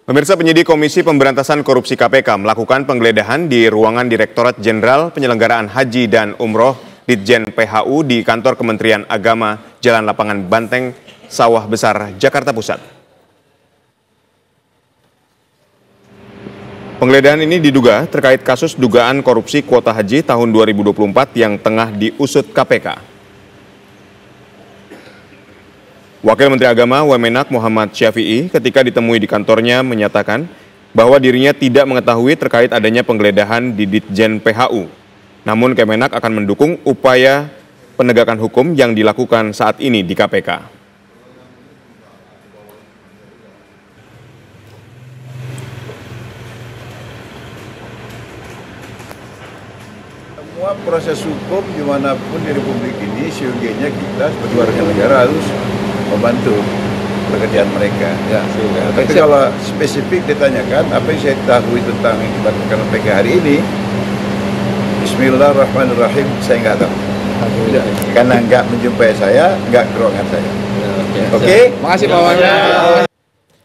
Pemirsa, penyidik Komisi Pemberantasan Korupsi KPK melakukan penggeledahan di ruangan Direktorat Jenderal Penyelenggaraan Haji dan Umroh Ditjen PHU di kantor Kementerian Agama, Jalan Lapangan Banteng, Sawah Besar, Jakarta Pusat. Penggeledahan ini diduga terkait kasus dugaan korupsi kuota haji tahun 2024 yang tengah diusut KPK. Wakil Menteri Agama Wamenak Muhammad Syafi'i ketika ditemui di kantornya menyatakan bahwa dirinya tidak mengetahui terkait adanya penggeledahan di Ditjen PHU. Namun Kemenak akan mendukung upaya penegakan hukum yang dilakukan saat ini di KPK. Semua proses hukum dimanapun di Republik ini, sehingga kita sebagai warga negara harus membantu pekerjaan mereka. Ya, tapi kalau spesifik ditanyakan apa yang saya ketahui tentang yang dilakukan PK hari ini, Bismillahirrahmanirrahim, saya nggak tahu. Karena nggak menjumpai saya, nggak ke ruangan saya. Oke? Makasih Pak Wamen.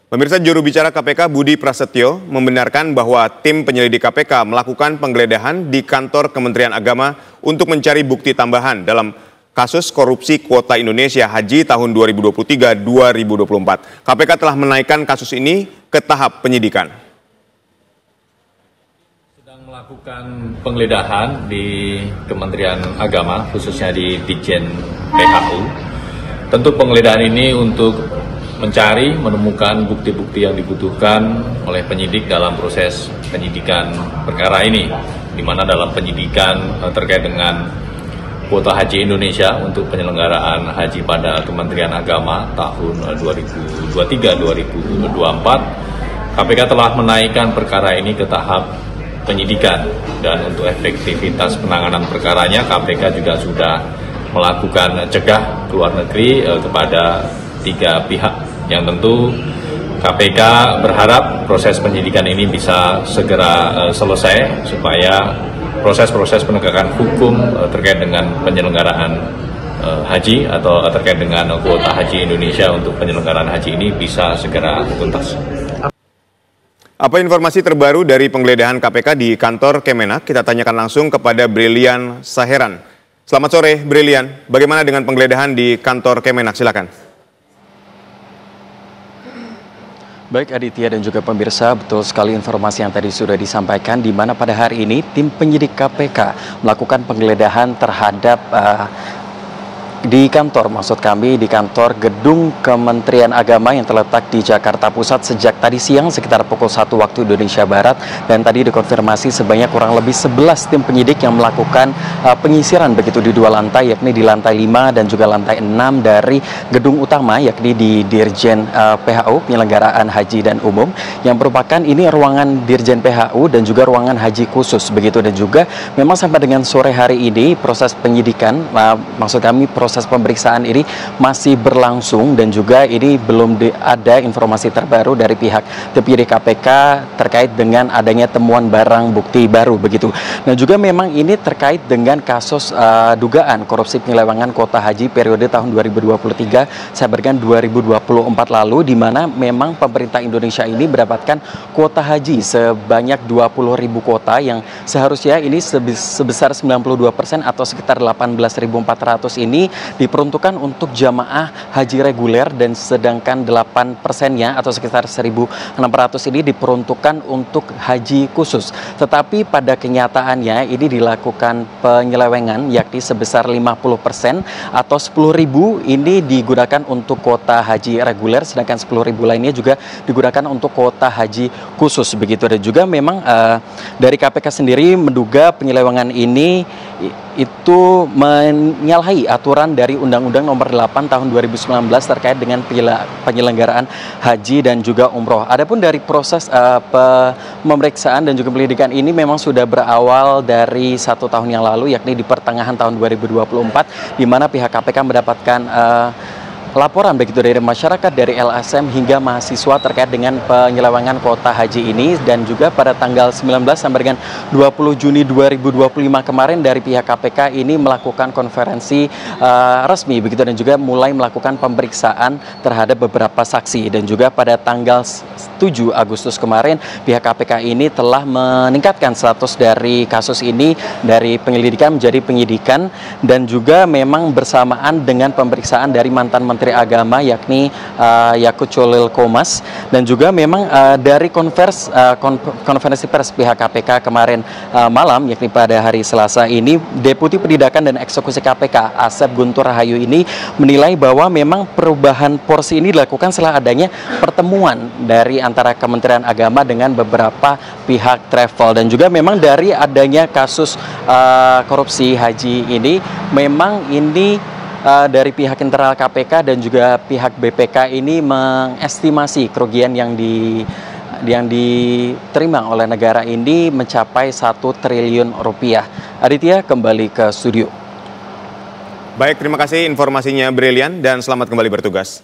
Pemirsa, juru bicara KPK Budi Prasetyo membenarkan bahwa tim penyelidik KPK melakukan penggeledahan di kantor Kementerian Agama untuk mencari bukti tambahan dalam kasus korupsi kuota Indonesia Haji tahun 2023-2024. KPK telah menaikkan kasus ini ke tahap penyidikan. Sedang melakukan penggeledahan di Kementerian Agama, khususnya di Ditjen PHU. Tentu penggeledahan ini untuk menemukan bukti-bukti yang dibutuhkan oleh penyidik dalam proses penyidikan perkara ini, di mana dalam penyidikan terkait dengan kuota haji Indonesia untuk penyelenggaraan haji pada Kementerian Agama tahun 2023-2024, KPK telah menaikkan perkara ini ke tahap penyidikan, dan untuk efektivitas penanganan perkaranya KPK juga sudah melakukan cegah ke luar negeri kepada 3 pihak, yang tentu KPK berharap proses penyidikan ini bisa segera selesai supaya proses-proses penegakan hukum terkait dengan penyelenggaraan haji atau terkait dengan kuota haji Indonesia untuk penyelenggaraan haji ini bisa segera tuntas. Apa informasi terbaru dari penggeledahan KPK di kantor Kemenak? Kita tanyakan langsung kepada Brilian Saheran. Selamat sore, Brilian. Bagaimana dengan penggeledahan di kantor Kemenak? Silakan. Baik Aditya dan juga pemirsa, betul sekali informasi yang tadi sudah disampaikan, di mana pada hari ini tim penyidik KPK melakukan penggeledahan terhadap di kantor, maksud kami di kantor gedung Kementerian Agama yang terletak di Jakarta Pusat sejak tadi siang sekitar pukul 1 waktu Indonesia Barat, dan tadi dikonfirmasi sebanyak kurang lebih 11 tim penyidik yang melakukan penyisiran begitu di 2 lantai, yakni di lantai 5 dan juga lantai 6 dari gedung utama, yakni di Dirjen PHU Penyelenggaraan Haji dan Umum, yang merupakan ini ruangan Dirjen PHU dan juga ruangan haji khusus begitu. Dan juga memang sampai dengan sore hari ini proses penyidikan, maksud kami proses pemeriksaan ini masih berlangsung, dan juga ini belum ada informasi terbaru dari pihak penyidik KPK terkait dengan adanya temuan barang bukti baru begitu. Dan juga memang ini terkait dengan kasus dugaan korupsi penyelewengan kuota haji periode tahun 2023 sampai dengan 2024 lalu, di mana memang pemerintah Indonesia ini mendapatkan kuota haji sebanyak 20.000 kuota yang seharusnya ini sebesar 92% atau sekitar 18.400 ini diperuntukkan untuk jamaah haji reguler, dan sedangkan 8%-nya atau sekitar 1.600 ini diperuntukkan untuk haji khusus. Tetapi pada kenyataannya ini dilakukan penyelewengan, yakni sebesar 50% atau 10.000 ini digunakan untuk kuota haji reguler, sedangkan 10.000 lainnya juga digunakan untuk kuota haji khusus begitu. Dan juga memang dari KPK sendiri menduga penyelewengan ini itu menyalahi aturan dari Undang-Undang Nomor 8 Tahun 2019 terkait dengan penyelenggaraan haji dan juga umroh. Adapun dari proses pemeriksaan dan juga penyelidikan ini memang sudah berawal dari 1 tahun yang lalu, yakni di pertengahan tahun 2024, di mana pihak KPK mendapatkan laporan begitu dari masyarakat, dari LSM hingga mahasiswa terkait dengan penyelewengan kuota haji ini, dan juga pada tanggal 19 sampai dengan 20 Juni 2025 kemarin dari pihak KPK ini melakukan konferensi resmi begitu, dan juga mulai melakukan pemeriksaan terhadap beberapa saksi, dan juga pada tanggal 7 Agustus kemarin pihak KPK ini telah meningkatkan status dari kasus ini dari penyelidikan menjadi penyidikan, dan juga memang bersamaan dengan pemeriksaan dari mantan Menteri Agama yakni Yakut Cholil Qomas, dan juga memang dari konferensi pers pihak KPK kemarin malam yakni pada hari Selasa ini, Deputi Penindakan dan Eksekusi KPK Asep Guntur Rahayu ini menilai bahwa memang perubahan porsi ini dilakukan setelah adanya pertemuan dari antara Kementerian Agama dengan beberapa pihak travel, dan juga memang dari adanya kasus korupsi haji ini, memang ini dari pihak internal KPK dan juga pihak BPK ini mengestimasi kerugian yang diterima oleh negara ini mencapai 1 triliun rupiah. Aditya, kembali ke studio. Baik, terima kasih informasinya Brilian dan selamat kembali bertugas.